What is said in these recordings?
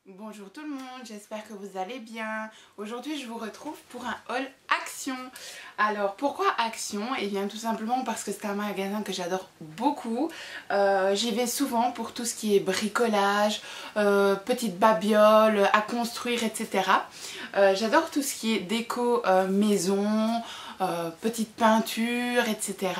Bonjour tout le monde, j'espère que vous allez bien. Aujourd'hui je vous retrouve pour un haul Action. Alors pourquoi Action? Eh bien tout simplement parce que c'est un magasin que j'adore beaucoup. J'y vais souvent pour tout ce qui est bricolage, petites babioles à construire, etc. J'adore tout ce qui est déco maison, petite peinture, etc.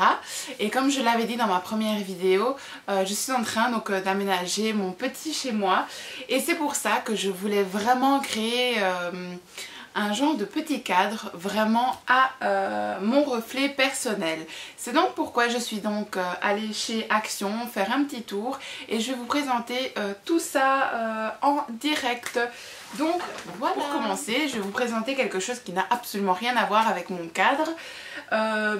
Et comme je l'avais dit dans ma première vidéo, je suis en train donc d'aménager mon petit chez moi. Et c'est pour ça que je voulais vraiment créer un genre de petit cadre vraiment à mon reflet personnel. C'est donc pourquoi je suis donc allée chez Action faire un petit tour et je vais vous présenter tout ça en direct. Donc voilà. Pour commencer, je vais vous présenter quelque chose qui n'a absolument rien à voir avec mon cadre,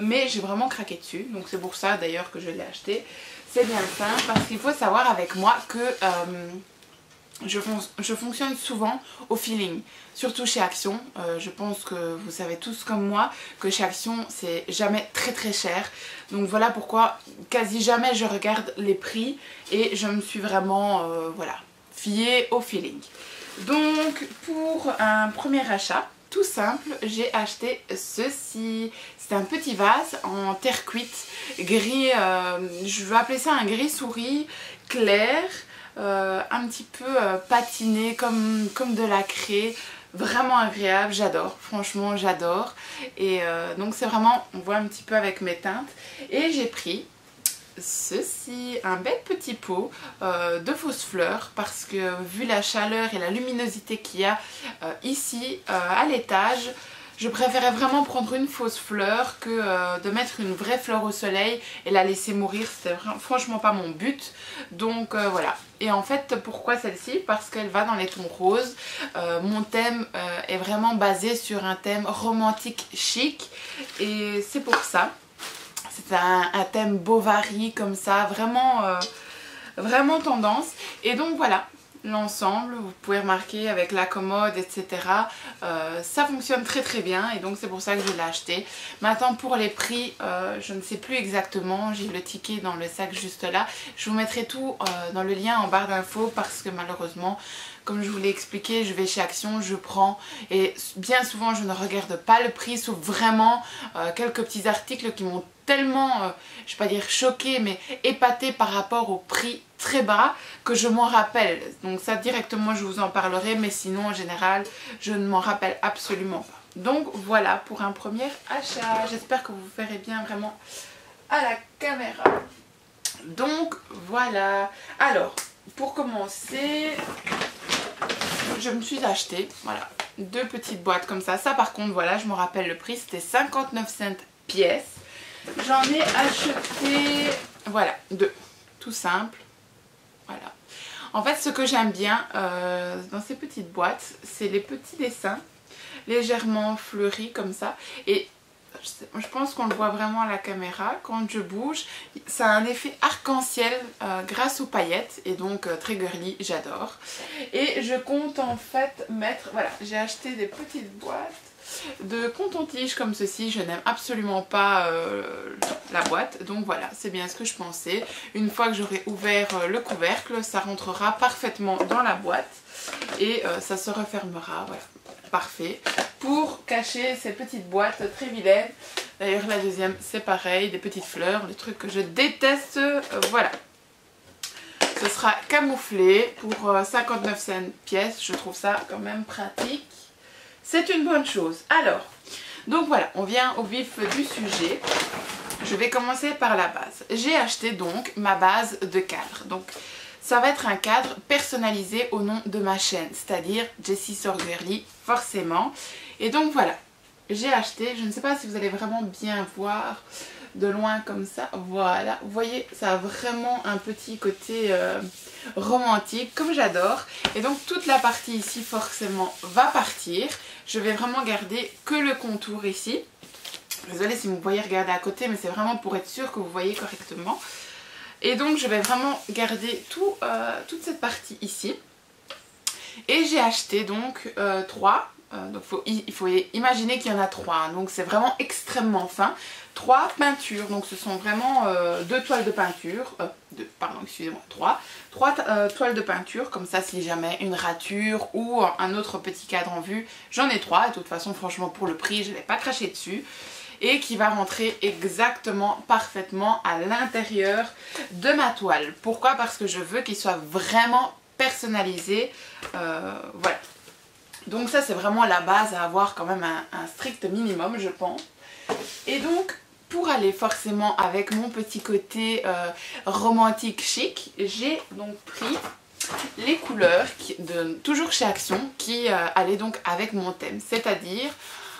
mais j'ai vraiment craqué dessus, donc c'est pour ça d'ailleurs que je l'ai acheté. C'est bien simple parce qu'il faut savoir avec moi que je fonctionne souvent au feeling, surtout chez Action. Je pense que vous savez tous comme moi que chez Action c'est jamais très cher. Donc voilà pourquoi quasi jamais je regarde les prix et je me suis vraiment voilà, fiée au feeling. Donc pour un premier achat, tout simple, j'ai acheté ceci. C'est un petit vase en terre cuite, gris, je vais appeler ça un gris souris clair. Un petit peu patiné comme de la craie, vraiment agréable, j'adore, franchement j'adore. Et donc c'est vraiment, on voit un petit peu avec mes teintes. Et j'ai pris ceci, un bel petit pot de fausses fleurs parce que vu la chaleur et la luminosité qu'il y a ici à l'étage, je préférais vraiment prendre une fausse fleur que de mettre une vraie fleur au soleil et la laisser mourir. C'était franchement pas mon but. Donc voilà. Et en fait, pourquoi celle-ci? Parce qu'elle va dans les tons roses. Mon thème est vraiment basé sur un thème romantique chic. Et c'est pour ça. C'est un thème Bovary comme ça. Vraiment tendance. Et donc voilà. L'ensemble, vous pouvez remarquer avec la commode, etc. Ça fonctionne très bien et donc c'est pour ça que je l'ai acheté. Maintenant pour les prix, je ne sais plus exactement, j'ai le ticket dans le sac juste là. Je vous mettrai tout dans le lien en barre d'infos parce que malheureusement, comme je vous l'ai expliqué, je vais chez Action, je prends et bien souvent je ne regarde pas le prix sauf vraiment quelques petits articles qui m'ont tellement, je ne vais pas dire choqué, mais épaté par rapport au prix très bas que je m'en rappelle. Donc ça directement je vous en parlerai, mais sinon en général je ne m'en rappelle absolument pas. Donc voilà pour un premier achat. J'espère que vous verrez bien vraiment à la caméra. Donc voilà. Alors pour commencer, je me suis acheté voilà, deux petites boîtes comme ça. Ça par contre voilà, je me rappelle le prix, c'était 59 cents pièce. J'en ai acheté, voilà, deux, tout simple, voilà. En fait, ce que j'aime bien dans ces petites boîtes, c'est les petits dessins, légèrement fleuris comme ça. Et je pense qu'on le voit vraiment à la caméra, quand je bouge, ça a un effet arc-en-ciel grâce aux paillettes. Et donc très girly, j'adore. Et je compte en fait mettre, voilà, j'ai acheté des petites boîtes de coton-tige comme ceci. Je n'aime absolument pas la boîte, donc voilà, c'est bien ce que je pensais. Une fois que j'aurai ouvert le couvercle, ça rentrera parfaitement dans la boîte et ça se refermera, voilà, parfait, pour cacher ces petites boîtes très vilaines. D'ailleurs la deuxième c'est pareil, des petites fleurs, des trucs que je déteste, voilà. Ce sera camouflé pour 59 cents pièce, je trouve ça quand même pratique. C'est une bonne chose. Alors, donc voilà, on vient au vif du sujet. Je vais commencer par la base. J'ai acheté donc ma base de cadre. Donc ça va être un cadre personnalisé au nom de ma chaîne, c'est-à-dire Jessie Sœur Girly, forcément. Et donc voilà, j'ai acheté, je ne sais pas si vous allez vraiment bien voir de loin comme ça, voilà, vous voyez, ça a vraiment un petit côté romantique, comme j'adore. Et donc toute la partie ici forcément va partir. Je vais vraiment garder que le contour ici. Désolée si vous voyez regarder à côté, mais c'est vraiment pour être sûr que vous voyez correctement. Et donc je vais vraiment garder toute cette partie ici. Et j'ai acheté donc 3 Donc il faut imaginer qu'il y en a 3, hein, donc c'est vraiment extrêmement fin. 3 peintures, donc ce sont vraiment 2 toiles de peinture, pardon, excusez-moi, 3 toiles de peinture, comme ça si jamais une rature ou un autre petit cadre en vue, j'en ai 3, et de toute façon franchement pour le prix je ne vais pas cracher dessus. Et qui va rentrer exactement, parfaitement à l'intérieur de ma toile. Pourquoi? Parce que je veux qu'il soit vraiment personnalisé, voilà. Donc ça c'est vraiment la base à avoir quand même un strict minimum je pense. Et donc pour aller forcément avec mon petit côté romantique chic, j'ai donc pris les couleurs toujours chez Action qui allaient donc avec mon thème, c'est-à-dire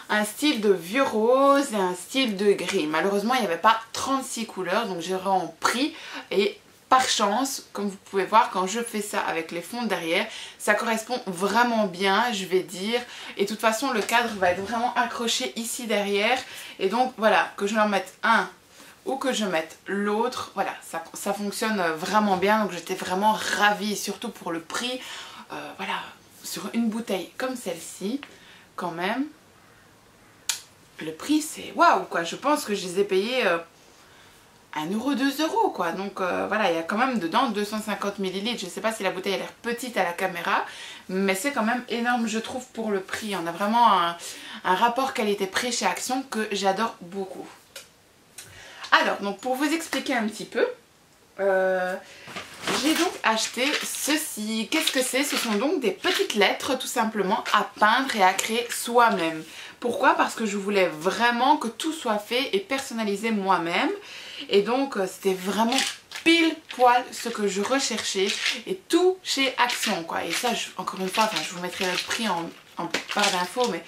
un style de vieux rose et un style de gris. Malheureusement il n'y avait pas 36 couleurs, donc j'ai vraiment pris, et par chance, comme vous pouvez voir, quand je fais ça avec les fonds derrière, ça correspond vraiment bien, je vais dire. Et de toute façon, le cadre va être vraiment accroché ici derrière. Et donc, voilà, que je en mette un ou que je mette l'autre, voilà, ça fonctionne vraiment bien. Donc, j'étais vraiment ravie, surtout pour le prix. Voilà, sur une bouteille comme celle-ci, quand même, le prix, c'est waouh, quoi. Je pense que je les ai payés 1 euro, 2 euros quoi, donc voilà, il y a quand même dedans 250 ml, je sais pas si la bouteille a l'air petite à la caméra, mais c'est quand même énorme je trouve pour le prix. On a vraiment un rapport qualité-prix chez Action que j'adore beaucoup. Alors, donc pour vous expliquer un petit peu, j'ai donc acheté ceci. Qu'est-ce que c'est? Ce sont donc des petites lettres tout simplement à peindre et à créer soi-même. Pourquoi? Parce que je voulais vraiment que tout soit fait et personnalisé moi-même. Et donc c'était vraiment pile poil ce que je recherchais, et tout chez Action quoi. Et ça encore une fois, je vous mettrai le prix en barre d'infos, mais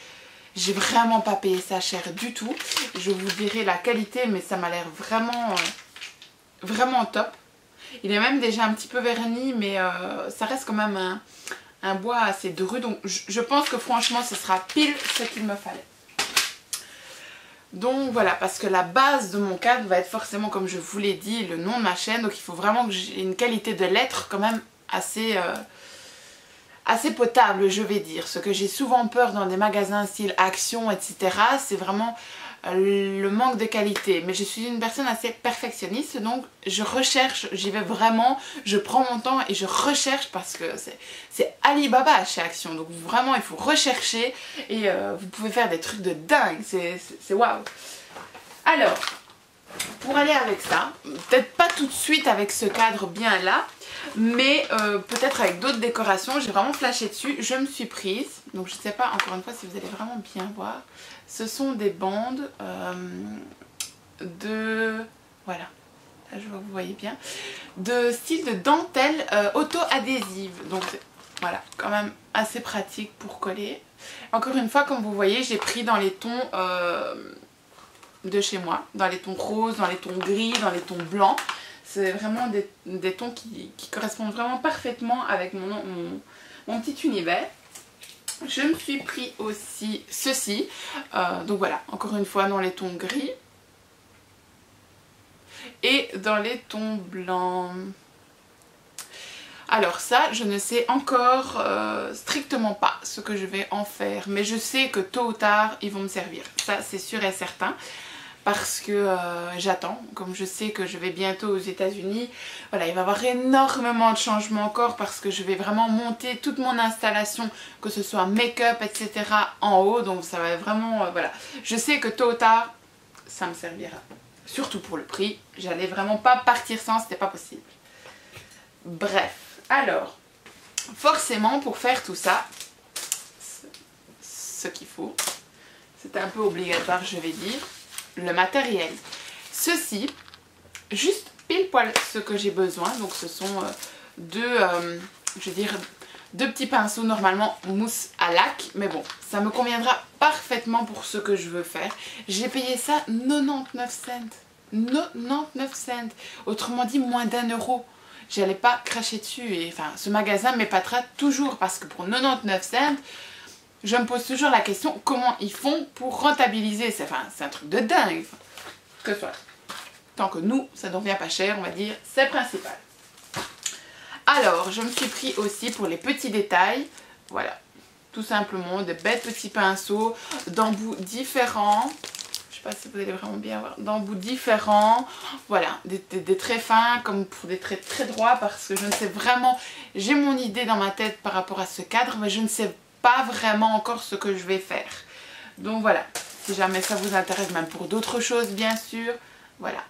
j'ai vraiment pas payé ça cher du tout. Je vous dirai la qualité, mais ça m'a l'air vraiment vraiment top. Il est même déjà un petit peu verni, mais ça reste quand même un bois assez dru, donc je pense que franchement ce sera pile ce qu'il me fallait. Donc voilà, parce que la base de mon cadre va être forcément, comme je vous l'ai dit, le nom de ma chaîne. Donc il faut vraiment que j'ai une qualité de lettres quand même assez potable, je vais dire. Ce que j'ai souvent peur dans des magasins style Action, etc. c'est vraiment le manque de qualité. Mais je suis une personne assez perfectionniste, donc je recherche, j'y vais vraiment, je prends mon temps et je recherche, parce que c'est Alibaba chez Action. Donc vraiment il faut rechercher, et vous pouvez faire des trucs de dingue, c'est waouh. Alors, pour aller avec ça, peut-être pas tout de suite avec ce cadre bien là, mais peut-être avec d'autres décorations, j'ai vraiment flashé dessus. Je me suis prise, donc je sais pas encore une fois si vous allez vraiment bien voir, ce sont des bandes voilà, là je vois que vous voyez bien, de style de dentelle auto-adhésive. Donc voilà, quand même assez pratique pour coller. Encore une fois, comme vous voyez, j'ai pris dans les tons de chez moi, dans les tons roses, dans les tons gris, dans les tons blancs. C'est vraiment des tons qui correspondent vraiment parfaitement avec mon petit univers. Je me suis pris aussi ceci, donc voilà, encore une fois dans les tons gris et dans les tons blancs. Alors ça, je ne sais encore strictement pas ce que je vais en faire, mais je sais que tôt ou tard ils vont me servir, ça c'est sûr et certain. Parce que j'attends, comme je sais que je vais bientôt aux États-Unis, voilà, il va y avoir énormément de changements encore, parce que je vais vraiment monter toute mon installation, que ce soit make-up, etc. en haut, donc ça va vraiment, voilà. Je sais que tôt ou tard, ça me servira. Surtout pour le prix, j'allais vraiment pas partir sans, c'était pas possible. Bref, alors, forcément pour faire tout ça, ce qu'il faut, c'est un peu obligatoire je vais dire, le matériel. Ceci, juste pile poil ce que j'ai besoin. Donc ce sont deux petits pinceaux, normalement mousse à lac. Mais bon, ça me conviendra parfaitement pour ce que je veux faire. J'ai payé ça 99 cents. 99 cents. Autrement dit, moins d'1 euro. J'allais pas cracher dessus. Et enfin, ce magasin m'épatera toujours, parce que pour 99 cents, je me pose toujours la question, comment ils font pour rentabiliser? C'est un truc de dingue. Que soit. Tant que nous, ça ne revient pas cher, on va dire, c'est principal. Alors, je me suis pris aussi pour les petits détails. Voilà. tout simplement, des bêtes petits pinceaux d'embouts différents. Je sais pas si vous allez vraiment bien voir, d'embouts différents, voilà, des traits fins comme pour des traits très droits, parce que je ne sais vraiment, j'ai mon idée dans ma tête par rapport à ce cadre, mais je ne sais pas vraiment encore ce que je vais faire. Donc voilà, si jamais ça vous intéresse, même pour d'autres choses bien sûr, voilà.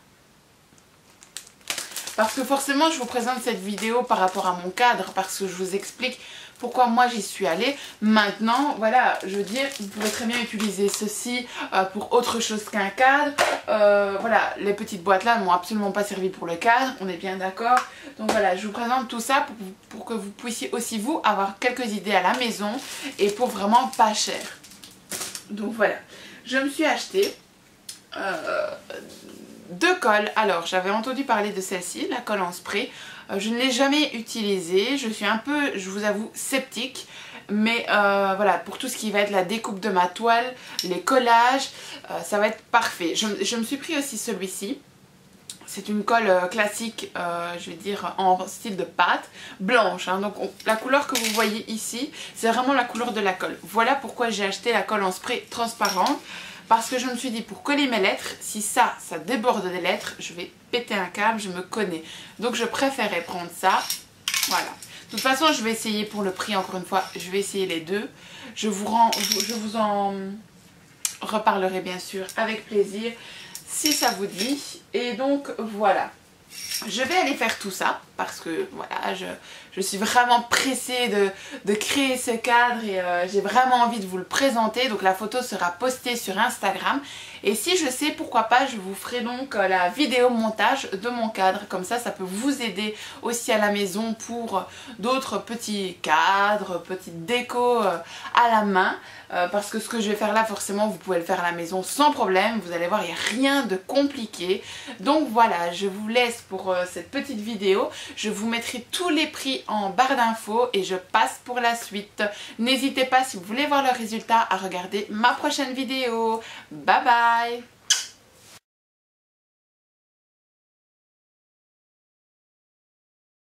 Parce que forcément je vous présente cette vidéo par rapport à mon cadre, parce que je vous explique pourquoi moi j'y suis allée. Maintenant, voilà, je veux dire, vous pouvez très bien utiliser ceci pour autre chose qu'un cadre. Voilà, les petites boîtes là n'ont absolument pas servi pour le cadre, on est bien d'accord. Donc voilà, je vous présente tout ça pour que vous puissiez aussi vous avoir quelques idées à la maison et pour vraiment pas cher. Donc voilà, je me suis acheté 2 colles. Alors j'avais entendu parler de celle-ci, la colle en spray. Je ne l'ai jamais utilisée, je suis un peu, je vous avoue, sceptique. Mais voilà, pour tout ce qui va être la découpe de ma toile, les collages, ça va être parfait. Je me suis pris aussi celui-ci. C'est une colle classique, je vais dire en style de pâte, blanche. Hein. Donc la couleur que vous voyez ici, c'est vraiment la couleur de la colle. Voilà pourquoi j'ai acheté la colle en spray transparente. Parce que je me suis dit, pour coller mes lettres, si ça déborde des lettres, je vais péter un câble, je me connais. Donc je préférais prendre ça. Voilà. De toute façon, je vais essayer pour le prix, encore une fois, je vais essayer les deux. Je vous en reparlerai bien sûr avec plaisir si ça vous dit. Et donc voilà. Je vais aller faire tout ça parce que voilà, je suis vraiment pressée de créer ce cadre et j'ai vraiment envie de vous le présenter. Donc la photo sera postée sur Instagram. Et si je sais, pourquoi pas, je vous ferai donc la vidéo montage de mon cadre. Comme ça peut vous aider aussi à la maison pour d'autres petits cadres, petites décos à la main. Parce que ce que je vais faire là, forcément, vous pouvez le faire à la maison sans problème. Vous allez voir, il n'y a rien de compliqué. Donc voilà, je vous laisse pour cette petite vidéo. Je vous mettrai tous les prix en barre d'infos et je passe pour la suite. N'hésitez pas, si vous voulez voir le résultat, à regarder ma prochaine vidéo. Bye bye!